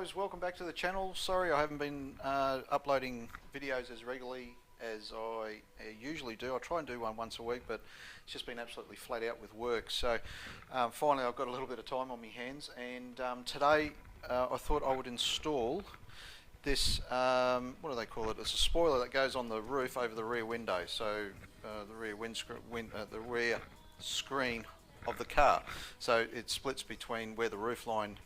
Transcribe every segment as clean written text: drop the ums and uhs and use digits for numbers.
guys, welcome back to the channel. Sorry I haven't been uploading videos as regularly as I usually do. I try and do one once a week, but it's just been absolutely flat out with work. So finally I've got a little bit of time on my hands, and today I thought I would install this, what do they call it? It's a spoiler that goes on the roof over the rear window, so the rear screen of the car. So it splits between where the roof line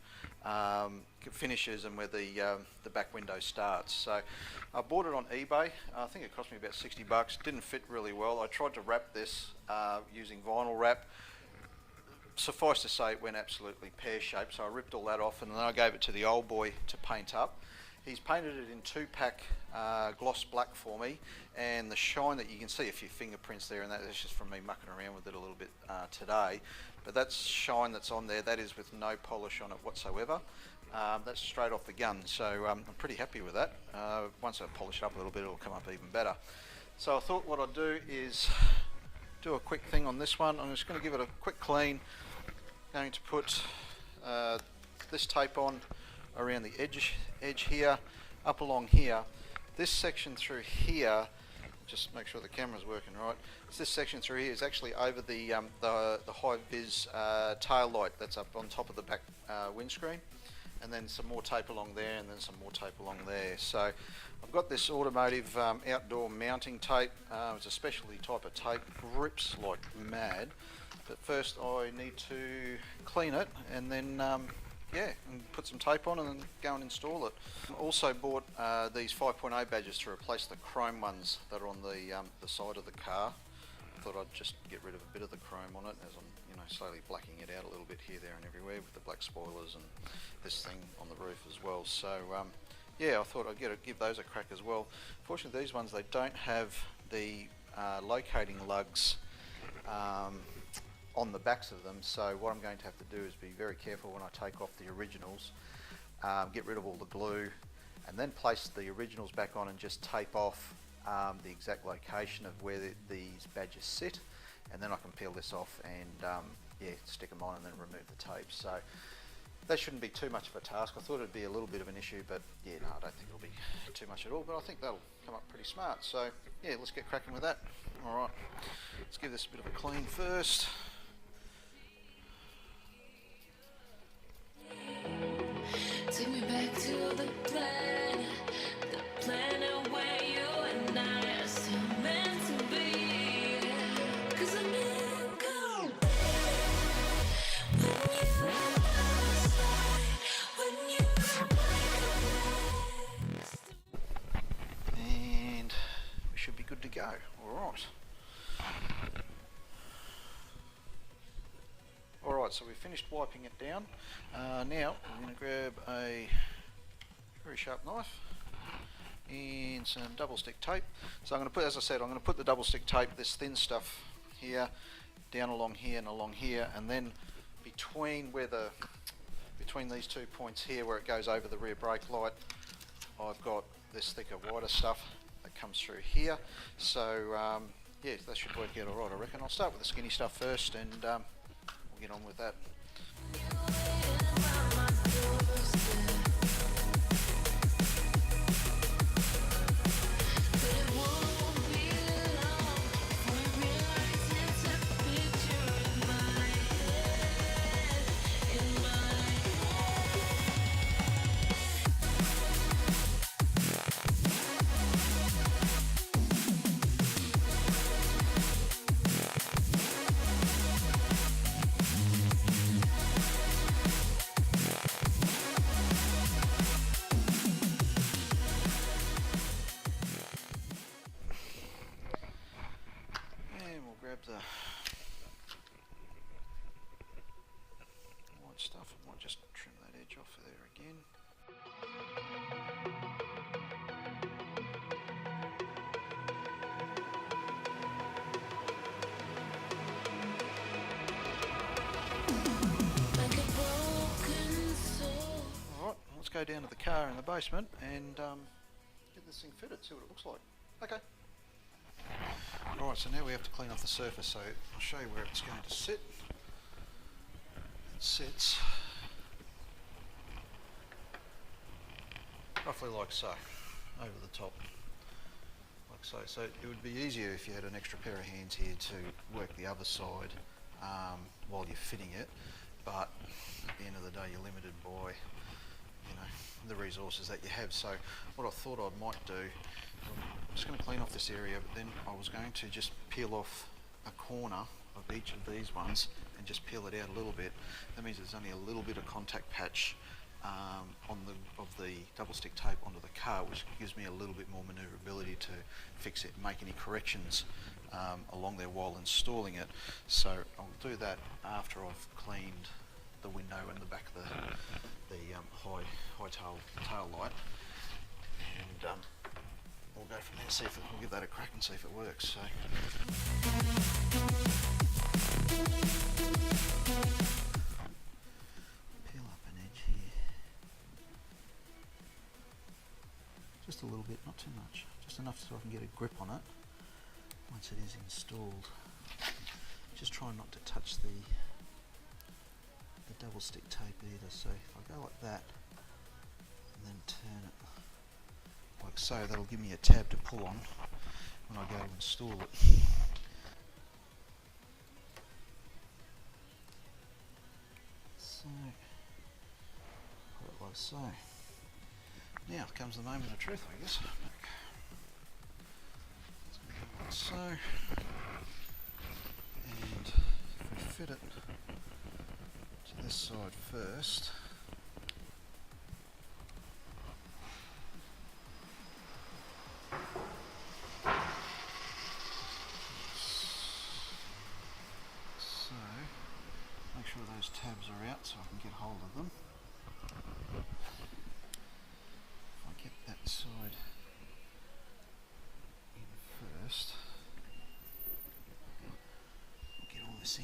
finishes and where the back window starts. So I bought it on eBay. I think it cost me about 60 bucks. Didn't fit really well. I tried to wrap this using vinyl wrap. Suffice to say, it went absolutely pear-shaped, so I ripped all that off and then I gave it to the old boy to paint up. He's painted it in 2-pack gloss black for me, and the shine that you can see, a few fingerprints there, and that's just from me mucking around with it a little bit today. But that shine that's on there, that is with no polish on it whatsoever. That's straight off the gun, so I'm pretty happy with that. Once I polish it up a little bit, it'll come up even better. So I thought what I'd do is do a quick thing on this one. I'm just going to give it a quick clean. Going to put this tape on around the edge here, up along here. This section through here, just make sure the camera's working right. This section through here is actually over the high vis tail light that's up on top of the back windscreen, and then some more tape along there, and then some more tape along there. So I've got this automotive outdoor mounting tape. It's a specialty type of tape, grips like mad. But first I need to clean it, and then yeah, and put some tape on and then go and install it. Also bought these 5.0 badges to replace the chrome ones that are on the side of the car. I thought I'd just get rid of a bit of the chrome on it, as I'm slowly blacking it out a little bit here, there and everywhere with the black spoilers and this thing on the roof as well. So yeah, I thought I'd give those a crack as well. Fortunately these ones, they don't have the locating lugs on the backs of them, so what I'm going to have to do is be very careful when I take off the originals, get rid of all the glue, and then place the originals back on and just tape off the exact location of where these badges sit, and then I can peel this off and yeah, stick them on and then remove the tape. So that shouldn't be too much of a task. I thought it'd be a little bit of an issue, but yeah, no, I don't think it'll be too much at all, but I think that'll come up pretty smart. So yeah, let's get cracking with that. Alright, let's give this a bit of a clean first. Take me back to the planet where you and I are still meant to be. 'Cause I'm in cold. And we should be good to go. Alright. Alright, so we've finished wiping it down. Now I'm going to grab a very sharp knife and some double stick tape. So I'm going to put, as I said, I'm going to put the double stick tape, this thin stuff here, down along here and along here, and then between these 2 points here where it goes over the rear brake light, I've got this thicker, wider stuff that comes through here. So yeah, that should work out alright, I reckon. I'll start with the skinny stuff first, and we'll get on with that. Grab the white stuff. I might just trim that edge off there again. Alright, let's go down to the car in the basement and get this thing fitted, see what it looks like. Okay. Alright, so now we have to clean off the surface, so I'll show you where it's going to sit. It sits roughly like so, over the top, like so. So it would be easier if you had an extra pair of hands here to work the other side while you're fitting it, but at the end of the day you're limited by, you know, the resources that you have. So what I thought I might do, I'm just going to clean off this area, but then I was going to just peel off a corner of each of these ones and just peel it out a little bit. That means there's only a little bit of contact patch of the double stick tape onto the car, which gives me a little bit more manoeuvrability to fix it and make any corrections along there while installing it. So I'll do that after I've cleaned the window and the back of the high tail light, and we'll go from there. See if we'll give that a crack and see if it works. So. Peel up an edge here. Just a little bit, not too much. Just enough so I can get a grip on it once it is installed. Just try not to touch the double stick tape either. So if I go like that and then turn it like so, that'll give me a tab to pull on when I go to install it. So, put it like so. Now comes the moment of truth, I guess. It's going to go like so, and if we fit it to this side first, so make sure those tabs are out so I can get hold of them. If I get that side in first, I'll get all this in.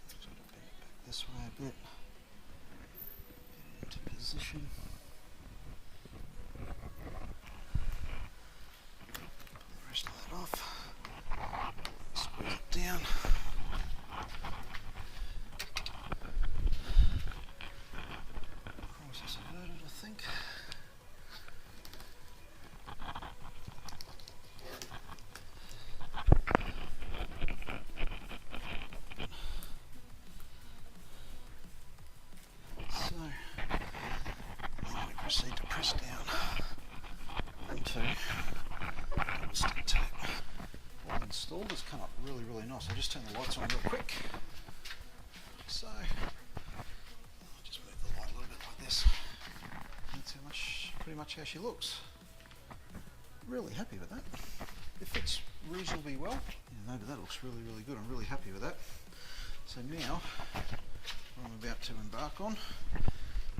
Just got to bend it back this way a bit, get it into position. Pull the rest of that off, squeeze it down. Cross is averted, I think. So, now we proceed to press down into double stick tape. All installed, it's come up really, really nice. I'll just turn the lights on real quick. So, just move the light a little bit like this. That's pretty much how she looks. Really happy with that. It fits reasonably well. Yeah, no, but that looks really, really good. I'm really happy with that. So now, what I'm about to embark on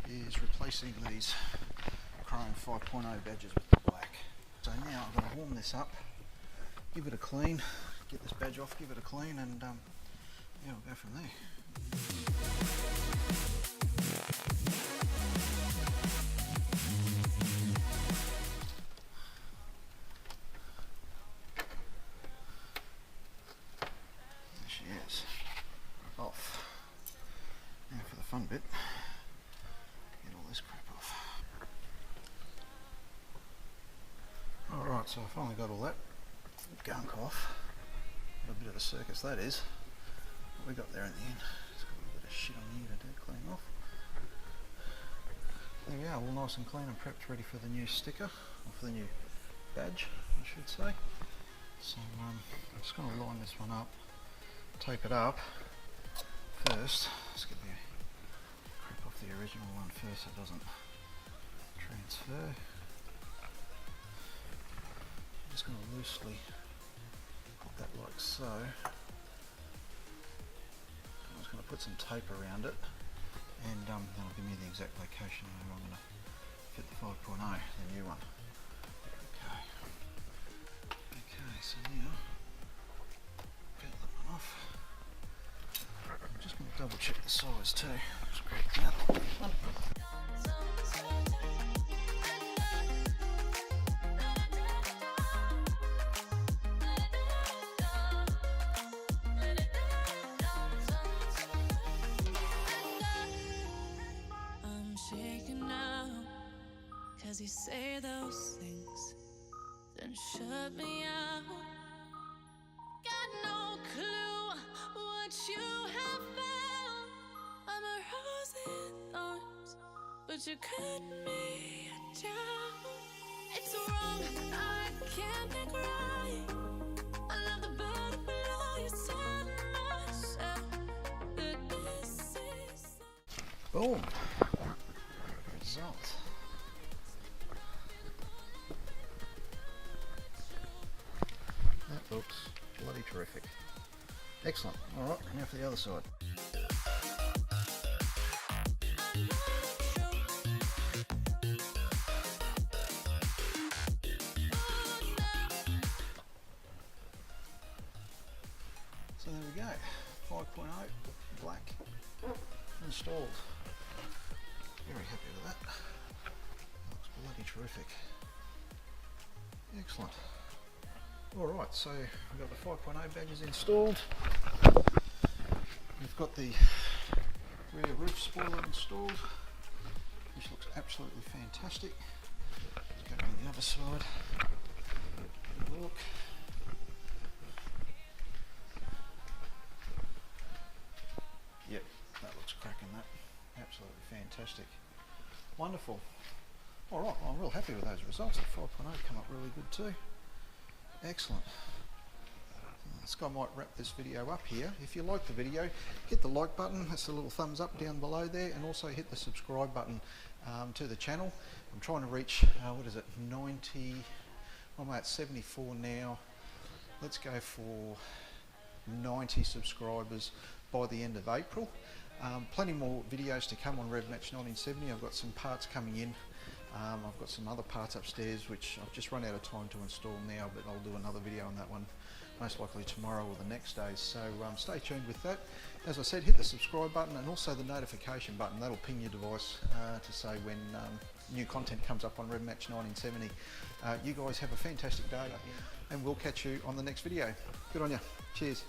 is replacing these chrome 5.0 badges with the black. So now I'm going to warm this up, give it a clean, get this badge off, give it a clean, and yeah, we'll go from there. There she is, off. Now for the fun bit, get all this crap off. Alright, so I finally got all that gunk off. What a bit of a circus that is. What we got there in the end. It's got a little bit of shit on here to clean off. There we are, all nice and clean and prepped, ready for the new sticker, or for the new badge, I should say. So I'm just going to line this one up, tape it up first. Let's get the crap off the original one first so it doesn't transfer. I'm just going to loosely put that like so. I'm just going to put some tape around it, and that'll give me the exact location where I'm going to fit the 5.0, the new one. Okay, so now peel that one off. I'm just going to double check the size too. Just grab the other one. I'm shaking now. 'cause you say those things, then shut me out. Got no clue what you have found. I'm a rose in thorns, but you cut me down. It's wrong, I can't think right. I love the bird below you, said myself that this is. Boom. Result. That looks bloody terrific. Excellent. Alright, now for the other side. So there we go. 5.0 black installed. Very happy with that. Looks bloody terrific. Excellent. Alright, so we've got the 5.0 badges installed. We've got the rear roof spoiler installed, which looks absolutely fantastic. Let's go on the other side. Have a look. Yep, that looks cracking, that. Absolutely fantastic. Wonderful. Alright, well, I'm real happy with those results. The 5.0 come up really good too. Excellent. This guy might wrap this video up here. If you like the video, hit the like button, that's the little thumbs up down below there, and also hit the subscribe button to the channel. I'm trying to reach, what is it, 90, I'm at 74 now. Let's go for 90 subscribers by the end of April. Plenty more videos to come on RevMatch 1970. I've got some parts coming in. I've got some other parts upstairs which I've just run out of time to install now, but I'll do another video on that one most likely tomorrow or the next day. So stay tuned with that. As I said, hit the subscribe button and also the notification button. That'll ping your device to say when new content comes up on RevMatch 1970. You guys have a fantastic day and we'll catch you on the next video. Good on you. Cheers.